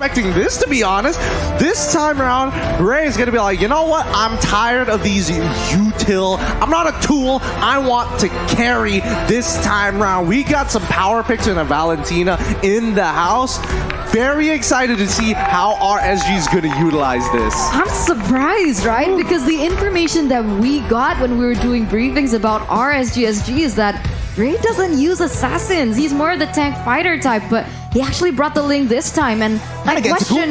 expecting this, to be honest. This time around, Ray is going to be like, you know what? I'm tired of these util. I'm not a tool. I want to carry this time around. We got some power picks and a Valentina in the house. Very excited to see how RSG is going to utilize this. I'm surprised, right? Because the information that we got when we were doing briefings about RSGSG is that Ray doesn't use assassins. He's more of the tank fighter type, but he actually brought the Ling this time. And my question...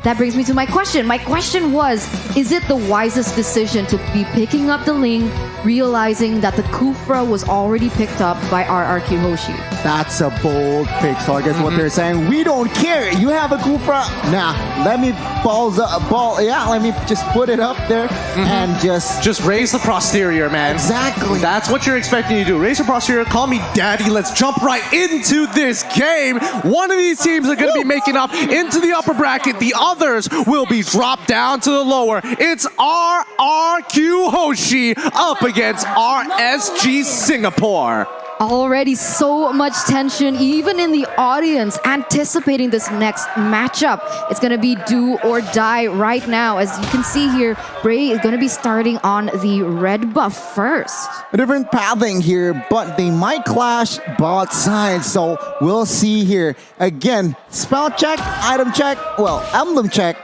That brings me to my question. My question was, is it the wisest decision to be picking up the Ling, realizing that the Kufra was already picked up by RRQ Hoshi? That's a bold pick. So I guess what they're saying, we don't care. You have a Kufra. Nah, let me let me just put it up there and just raise the posterior, man. Exactly. That's what you're expecting to do. Raise your posterior, call me daddy. Let's jump right into this game. One of these teams are going to be making up into the upper bracket. The others will be dropped down to the lower. It's RRQ Hoshi up against RSG Singapore. Already so much tension, even in the audience, anticipating this next matchup. It's going to be do or die right now. As you can see here, Ray is going to be starting on the red buff first. a different pathing here, but they might clash both sides. So we'll see here. Again, spell check, item check, well, emblem check.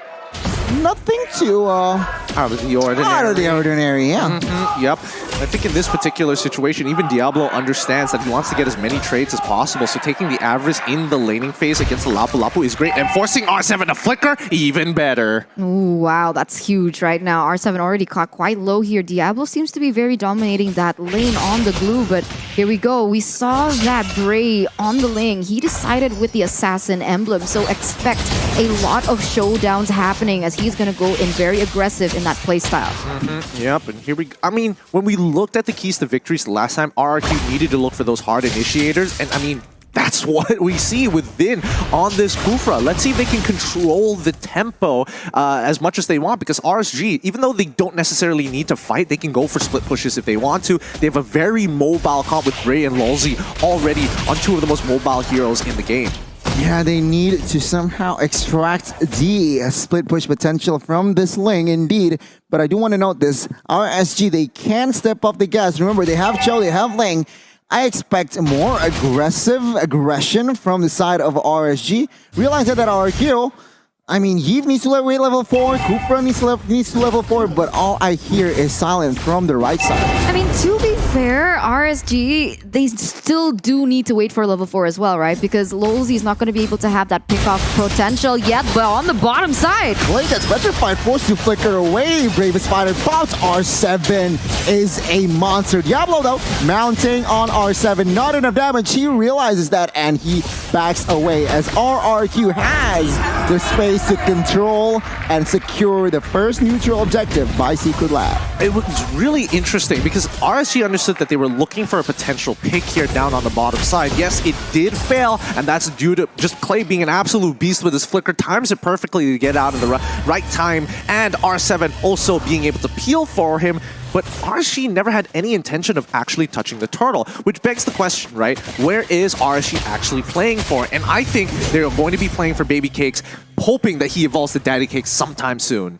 Nothing too out of the ordinary. Out of the ordinary, yeah. Yep. I think in this particular situation, even Diablo understands that he wants to get as many trades as possible. So taking the Avarice in the laning phase against the Lapu Lapu is great. And forcing R7 to flicker, even better. Ooh, wow, that's huge right now. R7 already caught quite low here. Diablo seems to be very dominating that lane on the glue. But here we go. We saw that Bray on the lane. He decided with the Assassin emblem. So expect a lot of showdowns happening as he's going to go in very aggressive in that playstyle. Yep, and here we go. I mean, when we looked at the keys to victories the last time, RRQ needed to look for those hard initiators, and I mean, that's what we see with Vin on this Kufra. Let's see if they can control the tempo as much as they want, because RSG, even though they don't necessarily need to fight, they can go for split pushes if they want to. They have a very mobile comp with Ray and Lolzy already on two of the most mobile heroes in the game. Yeah, they need to somehow extract the split push potential from this Ling, indeed. But I do want to note this. RSG, they can step up the gas. Remember, they have Cho, they have Ling. I expect more aggressive aggression from the side of RSG. Realize that RRQ, I mean, Yves needs to wait level 4, Kufra needs to level 4, but all I hear is silence from the right side. I mean, to be fair, RSG, they still do need to wait for level 4 as well, right? Because Lolzy is not going to be able to have that pick-off potential yet, but on the bottom side. Blade that's petrified, forced to flicker away. Bravest Fighter pops. R7 is a monster. Diablo, though, mounting on R7. Not enough damage. He realizes that, and he backs away as RRQ has the space to control and secure the first neutral objective by Secret Lab. It was really interesting because RSG understood that they were looking for a potential pick here down on the bottom side. Yes, it did fail, and that's due to just Clay being an absolute beast with his flicker. Times it perfectly to get out in the right time, and R7 also being able to peel for him. But RSG never had any intention of actually touching the turtle, which begs the question, right? Where is RSG actually playing for? And I think they're going to be playing for Baby Cakes, hoping that he evolves to Daddy Cakes sometime soon.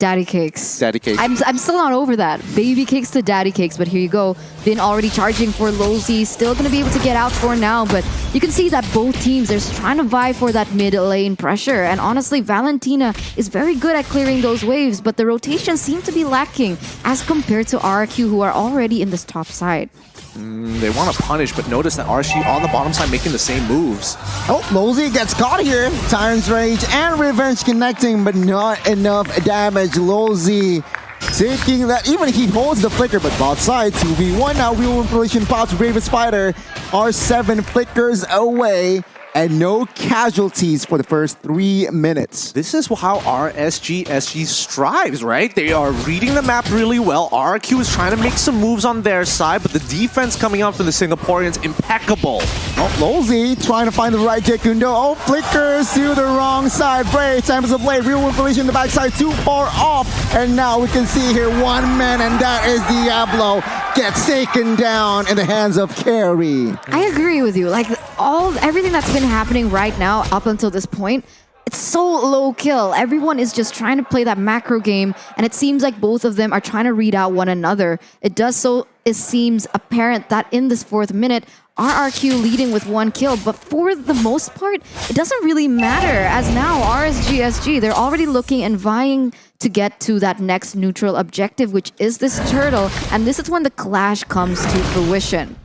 Daddy Cakes. Daddy Cakes. I'm still not over that. Baby Cakes to Daddy Cakes, but here you go. Been already charging for Lolzy, still going to be able to get out for now, but you can see that both teams are trying to vie for that mid lane pressure, and honestly, Valentina is very good at clearing those waves, but the rotations seem to be lacking as compared to RRQ, who are already in this top side. They want to punish, but notice that RSG on the bottom side making the same moves. Oh, Lolzy gets caught here. Tyrant's Rage and Revenge connecting, but not enough damage. Lolzy taking that, even he holds the flicker, but bot side 2v1 now. Wheel Inflation pops Bravest Spider. R7 flickers away. And no casualties for the first 3 minutes. This is how RSG strives, right? They are reading the map really well. RRQ is trying to make some moves on their side, but the defense coming out from the Singaporeans, impeccable. Oh, Lolzy trying to find the right Jekundo. Oh, flickers to the wrong side. Bray, times of blade. Real Inflation in the backside, too far off. And now we can see here 1 man, and that is Diablo. Gets taken down in the hands of Carry. I agree with you. Like, everything that's been happening right now up until this point, it's so low kill. Everyone is just trying to play that macro game, and it seems like both of them are trying to read out one another. It seems apparent that in this 4th minute, RRQ leading with 1 kill, but for the most part, it doesn't really matter, as now RSGSG, they're already looking and vying to get to that next neutral objective, which is this turtle, and this is when the clash comes to fruition.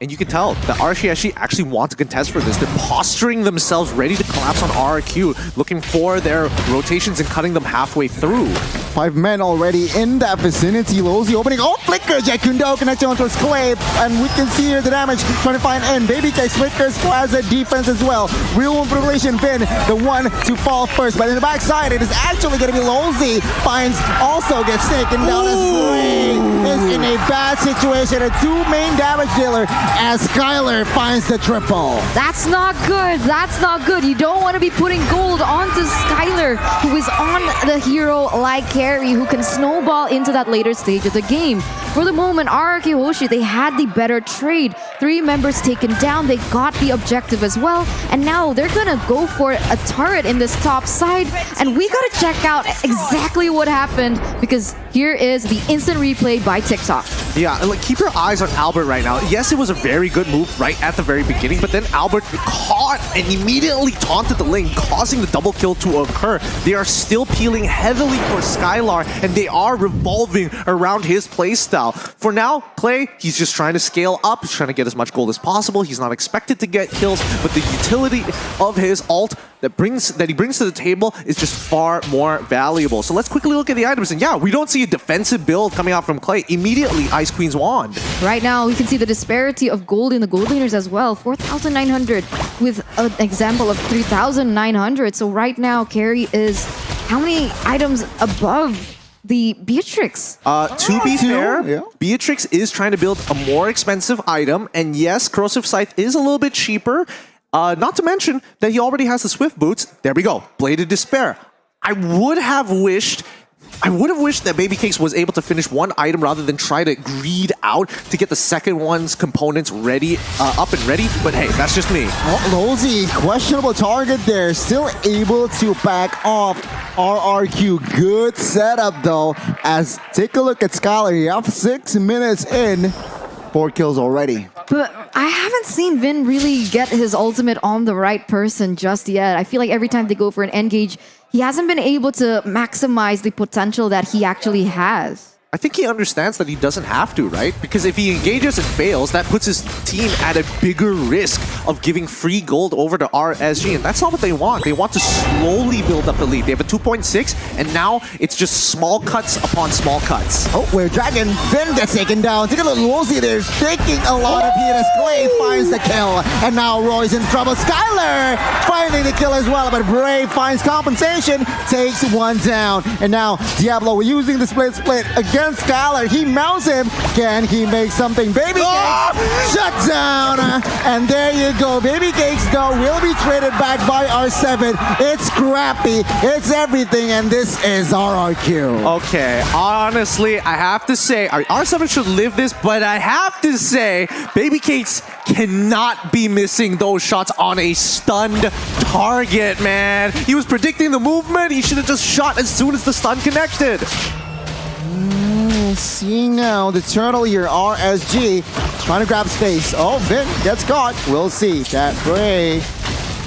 And you can tell that RSGSG actually want to contest for this. They're posturing themselves ready to collapse on RRQ, looking for their rotations and cutting them halfway through. 5 men already in that vicinity. Lozy opening. Oh, Flicker! Jakundo connecting onto his Clay. And we can see here the damage trying to find end. Baby Case Flickers Plaza defense as well. Real One Privilege Vin, the one to fall first. But in the backside, it is actually going to be Lozy. Finds also gets taken down as Bray is in a bad situation. A 2 main damage dealer as Skylar finds the triple. That's not good. That's not good. You don't want to be putting gold onto Skylar, who is on the hero like Carry, who can snowball into that later stage of the game. For the moment, RRQ Hoshi, they had the better trade. 3 members taken down. They got the objective as well. And now they're going to go for a turret in this top side. And we got to check out exactly what happened, because here is the instant replay by TikTok. Yeah, and keep your eyes on Albert right now. Yes, it was a very good move right at the very beginning, but then Albert caught and immediately taunted the lane, causing the double kill to occur. They are still peeling heavily for Skylar, and they are revolving around his playstyle. For now, Clay, he's just trying to scale up. He's trying to get as much gold as possible. He's not expected to get kills, but the utility of his ult that he brings to the table is just far more valuable. So let's quickly look at the items. And yeah, we don't see a defensive build coming out from Clay. Immediately, Ice Queen's Wand. Right now, we can see the disparity of gold in the gold laners as well. 4,900 with an example of 3,900. So right now, Carry is how many items above the Beatrix? To be fair, Beatrix is trying to build a more expensive item. And yes, Corrosive Scythe is a little bit cheaper. Not to mention that he already has the Swift Boots. There we go. Bladed Despair. I would have wished that Baby Cakes was able to finish one item rather than try to greed out to get the second one's components ready, up and ready. But hey, that's just me. Oh, Lozy, questionable target there. Still able to back off RRQ. Good setup though. As take a look at Skylar. You have 6 minutes in. 4 kills already. But I haven't seen Vin really get his ultimate on the right person just yet. I feel like every time they go for an engage, he hasn't been able to maximize the potential that he actually has. I think he understands that he doesn't have to, right? Because if he engages and fails, that puts his team at a bigger risk of giving free gold over to RSG, and that's not what they want. They want to slowly build up the lead. They have a 2.6, and now it's just small cuts upon small cuts. Oh, where Dragon Vin gets taken down. Take a look, Lozy there, taking a lot of heat as Clay finds the kill. And now Roy's in trouble. Skylar finding the kill as well, but Bray finds compensation, takes 1 down. And now Diablo using the split against Skylar. He mounts him. Can he make something? Baby Cakes shut down. And there you go. Baby Cakes though will be traded back by R7. It's scrappy. It's everything. And this is RRQ. Okay, honestly, I have to say, R7 should live this, but I have to say, Baby Cakes cannot be missing those shots on a stunned target, man. He was predicting the movement. He should have just shot as soon as the stun connected. Seeing now the turtle here, RSG, trying to grab space. Oh, Vin gets caught. We'll see. That Bray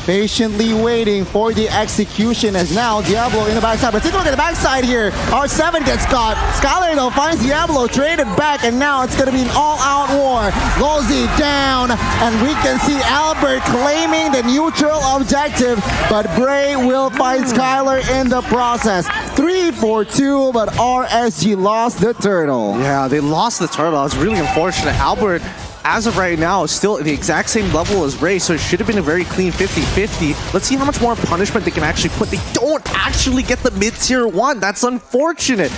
patiently waiting for the execution as now Diablo in the backside. But take a look at the backside here. R7 gets caught. Skylar though finds Diablo, traded back, and now it's going to be an all-out war. Lozy down, and we can see Albert claiming the neutral objective, but Bray will find Skylar in the process. 3-4-2, but RSG lost the turtle. Yeah, they lost the turtle. It's really unfortunate. Albert, as of right now, is still at the exact same level as Ray, so it should have been a very clean 50-50. Let's see how much more punishment they can actually put. They don't actually get the mid-tier 1. That's unfortunate.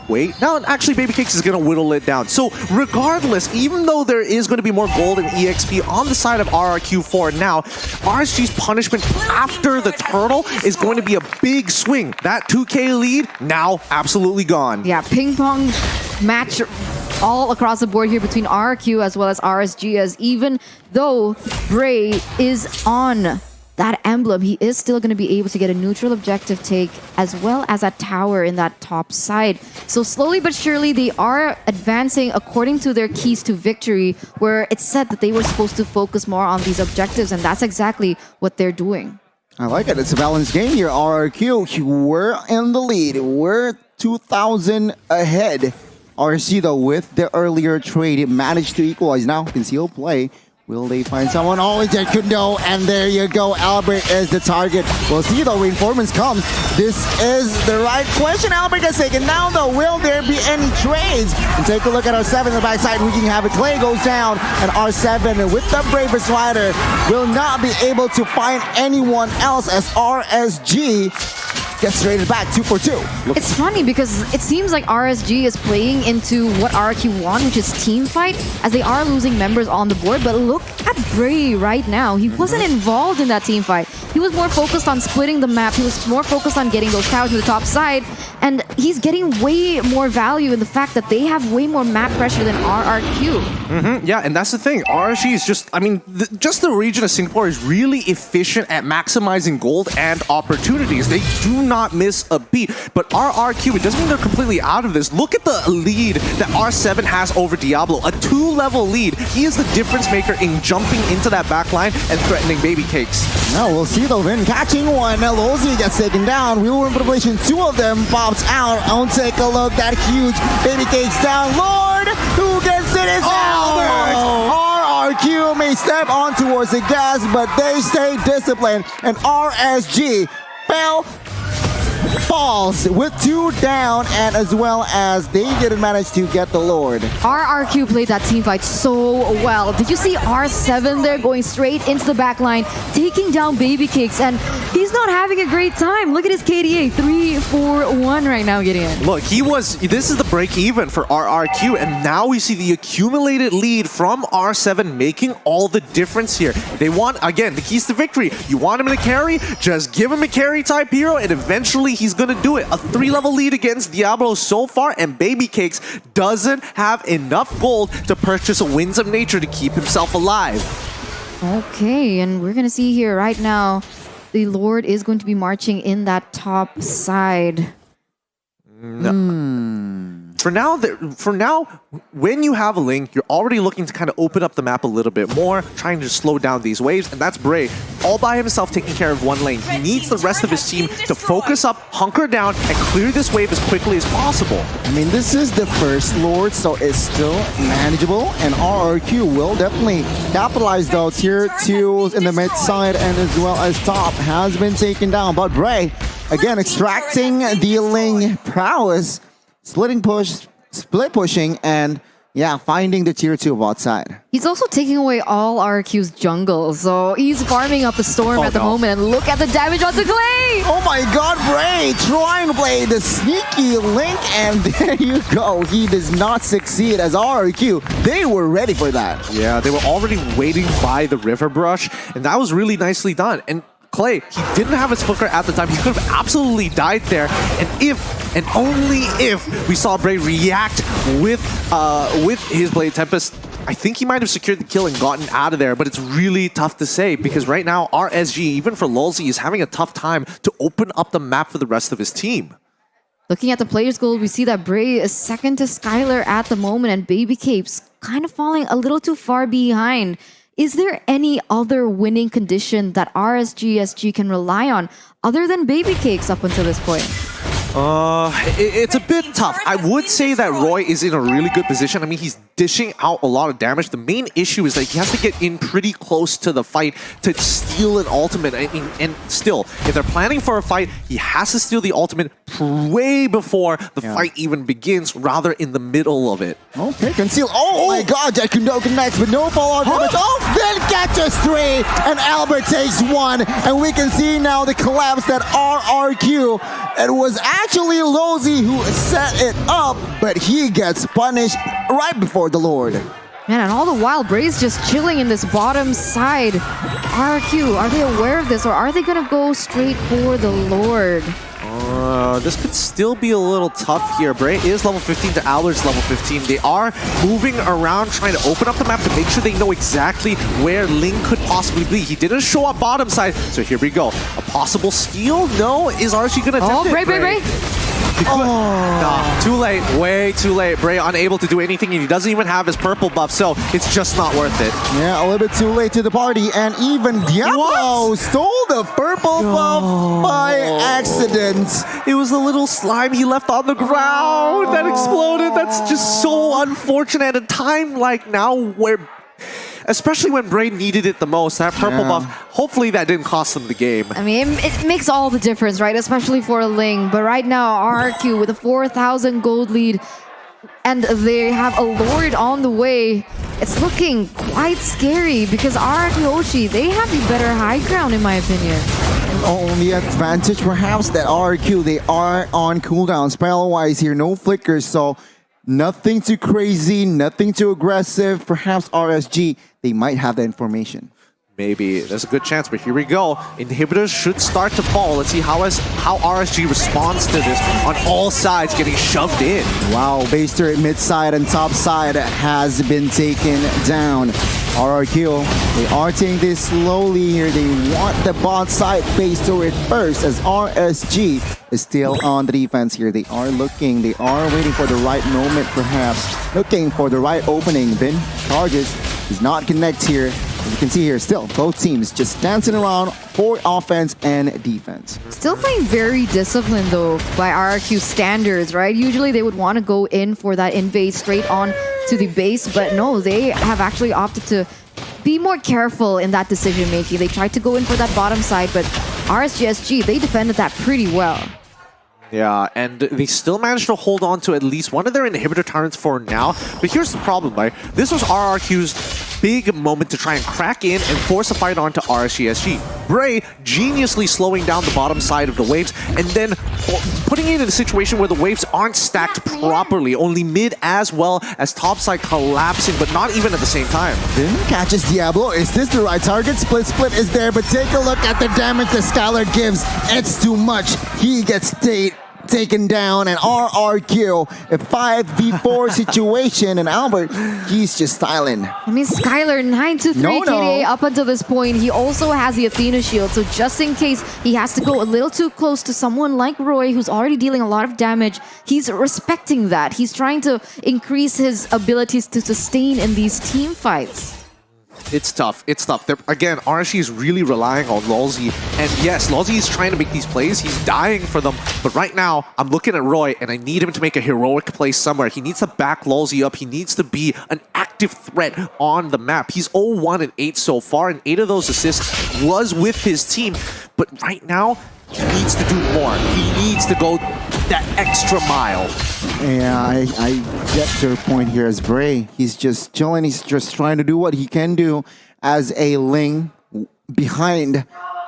Wait, now actually Baby Cakes is going to whittle it down. So regardless, even though there is going to be more gold and EXP on the side of RRQ4 now, RSG's punishment after the turtle is going to be a big swing. That 2K lead now absolutely gone. Yeah, ping pong match all across the board here between RRQ as well as RSG, as even though Bray is on that emblem, he is still going to be able to get a neutral objective take as well as a tower in that top side. So slowly but surely, they are advancing according to their keys to victory, where it's said that they were supposed to focus more on these objectives, and that's exactly what they're doing. I like it. It's a balanced game here. RRQ, we're in the lead. We're 2,000 ahead. RSG, though, with the earlier trade, managed to equalize. Now, concealed play. Will they find someone? Oh, it's Kundo, and there you go. Albert is the target. We'll see, though. Reinforcements come. This is the right question. Albert gets taken down, though. Will there be any trades? And take a look at R7 on the backside. We can have it. Clay goes down, and R7 with the Bravest Rider will not be able to find anyone else as RSG gets traded back 2 for 2. It's funny because it seems like RSG is playing into what RRQ want, which is team fight, as they are losing members on the board. But look at Bray right now. He wasn't involved in that team fight. He was more focused on splitting the map. He was more focused on getting those towers to the top side. And he's getting way more value in the fact that they have way more map pressure than RRQ. Yeah, and that's the thing. RSG is just, I mean, just the region of Singapore is really efficient at maximizing gold and opportunities. They do not miss a beat. But RRQ, it doesn't mean they're completely out of this. Look at the lead that R7 has over Diablo. A 2-level lead. He is the difference maker in jumping into that back line and threatening Baby Cakes. Now we'll see though. Vin catching one. Lozi gets taken down. Wheel manipulation. 2 of them pops out. I'll take a look. That huge Baby Cakes down. Lord, who gets it is Albert. RRQ may step on towards the gas, but they stay disciplined. And RSG falls with 2 down, and as well as they didn't manage to get the Lord. RRQ played that team fight so well. Did you see R7 there going straight into the back line, taking down Baby Cakes, and he's not having a great time. Look at his KDA, 3-4-1 right now, Gideon. Look, this is the break even for RRQ, and now we see the accumulated lead from R7 making all the difference here. They want, again, the keys to victory. You want him to carry? Just give him a carry type hero, and eventually he's going to do it. A 3-level lead against Diablo so far, and Baby Cakes doesn't have enough gold to purchase a Winds of Nature to keep himself alive. Okay, and we're going to see here right now, the Lord is going to be marching in that top side. No. For now, when you have a Ling, you're already looking to kind of open up the map a little bit more, trying to slow down these waves, and that's Bray all by himself taking care of one lane. He needs the rest of his team to focus up, hunker down, and clear this wave as quickly as possible. I mean, this is the first Lord, so it's still manageable, and RRQ will definitely capitalize though. Tier 2 in the mid side and as well as top has been taken down, but Bray, again, extracting the Ling prowess, split pushing, and yeah, finding the tier 2 outside. He's also taking away all RQ's jungle, so he's farming up the storm at the moment, and look at the damage onto Clay! Oh my god, Bray trying to play the sneaky Link, and there you go. He does not succeed as RRQ. They were ready for that. Yeah, they were already waiting by the river brush, and that was really nicely done. And Clay, he didn't have his flicker at the time. He could have absolutely died there. And if, and only if, we saw Bray react with his Blade Tempest, I think he might have secured the kill and gotten out of there. But it's really tough to say because right now, RSG, even for Lulzy, is having a tough time to open up the map for the rest of his team. Looking at the players' goal, we see that Bray is second to Skylar at the moment, and Baby Cakes kind of falling a little too far behind. Is there any other winning condition that RSGSG can rely on other than Baby Cakes up until this point? It's a bit tough. I would say that Roy is in a really good position. I mean, he's dishing out a lot of damage. The main issue is that he has to get in pretty close to the fight to steal an ultimate. I mean, and still, if they're planning for a fight, he has to steal the ultimate way before the fight even begins, rather in the middle of it. Okay, conceal. Oh my god, Jet Kundo connects, but no fallout damage. Oh, then catches 3, and Albert takes 1, and we can see now the collapse that RRQ. It was actually Lozi who set it up, but he gets punished right before the Lord. Man, and all the while, Bray's just chilling in this bottom side. RRQ, are they aware of this, or are they gonna go straight for the Lord? This could still be a little tough here. Bray is level 15 to Allard's level 15. They are moving around trying to open up the map to make sure they know exactly where Ling could possibly be. He didn't show up bottom side, so here we go. A possible steal? No? Is RSG going to attempt it? Bray. Nah, too late. Way too late. Bray unable to do anything, and he doesn't even have his purple buff, so it's just not worth it. Yeah, a little bit too late to the party, and even Diablo stole the purple buff by accident. It was a little slime he left on the ground that exploded. That's just so unfortunate at a time like now where, especially when Bray needed it the most, that purple buff, hopefully that didn't cost them the game. I mean, it makes all the difference, right? Especially for Ling. But right now, RRQ with a 4,000 gold lead, and they have a Lord on the way. It's looking quite scary because RRQ Hoshi, they have the better high ground in my opinion. Only advantage perhaps that RRQ, they are on cooldown. Spell-wise here, no flickers, so nothing too crazy, nothing too aggressive. Perhaps RSG, they might have the information. Maybe. There's a good chance, but here we go. Inhibitors should start to fall. Let's see how RSG responds to this on all sides, getting shoved in. Wow, base turret mid-side and top side has been taken down. RRQ, they are taking this slowly here. They want the bot side base turret first as RSG is still on the defense here. They are looking, they are waiting for the right moment perhaps. Looking for the right opening. Bin charges, does not connect here. As you can see here, still, both teams just dancing around for offense and defense. Still playing very disciplined, though, by RRQ standards, right? Usually they would want to go in for that invade straight on to the base, but no, they have actually opted to be more careful in that decision-making. They tried to go in for that bottom side, but RSGSG, they defended that pretty well. Yeah, and they still managed to hold on to at least one of their inhibitor turrets for now. But here's the problem, right? This was RRQ's big moment to try and crack in and force a fight onto RSGSG. Bray geniusly slowing down the bottom side of the waves and then putting it in a situation where the waves aren't stacked properly, only mid as well as top side collapsing, but not even at the same time. Then catches Diablo. Is this the right target? Split is there, but take a look at the damage that Skylar gives. It's too much. He gets taken down, and RRQ, a 5v4 situation, and Albert, he's just silent. I mean, Skylar, 923 KDA up until this point. He also has the Athena shield, so just in case he has to go a little too close to someone like Roy, who's already dealing a lot of damage, he's respecting that. He's trying to increase his abilities to sustain in these team fights. It's tough. It's tough. Again, RSG is really relying on Lolzy. And yes, Lolzy is trying to make these plays. He's dying for them. But right now, I'm looking at Roy, and I need him to make a heroic play somewhere. He needs to back Lolzy up. He needs to be an active threat on the map. He's 0-1 and 8 so far, and 8 of those assists was with his team. But right now, he needs to do more. He needs to go that extra mile. Yeah, I get your point here as Bray. He's just chilling. He's just trying to do what he can do as a Ling behind.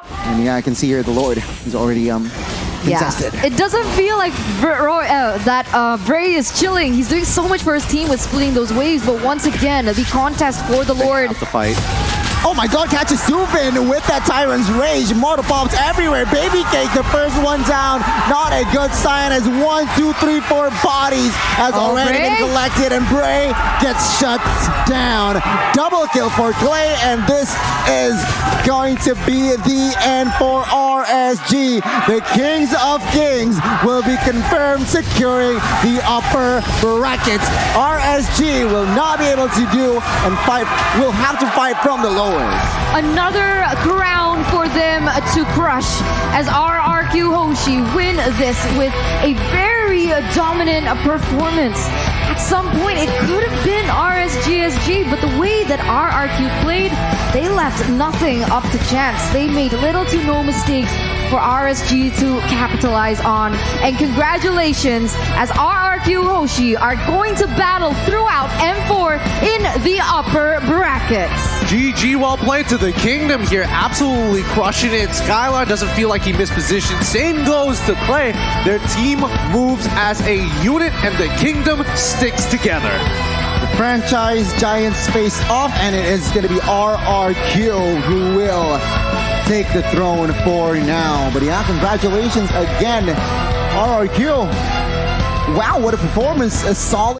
And yeah, I can see here the Lord. He's already contested. Yeah, it doesn't feel like Bray is chilling. He's doing so much for his team with splitting those waves. But once again, the contest for the Lord. Have to fight. Oh my god, catches Suvin with that Tyrant's Rage. Molotov everywhere. Baby Cake, the first one down. Not a good sign as 1, 2, 3, 4 bodies has already been collected, and Bray gets shut down. Double kill for Clay, and this is going to be the end for RSG. The Kings of Kings will be confirmed securing the upper brackets. RSG will not be able to do and fight, will have to fight from the lower. Another crown for them to crush as RRQ Hoshi win this with a very dominant performance. At some point, it could have been RSGSG, but the way that RRQ played, they left nothing up to chance. They made little to no mistakes for RSG to capitalize on. And congratulations, as RRQ Hoshi are going to battle throughout M4 in the upper brackets. GG, well played to the Kingdom here, absolutely crushing it. Skylar doesn't feel like he missed position. Same goes to Clay. Their team moves as a unit, and the Kingdom sticks together. franchise giants face off, and it is going to be RRQ who will take the throne for now. But yeah, congratulations again, RRQ. Wow, what a performance. A solid.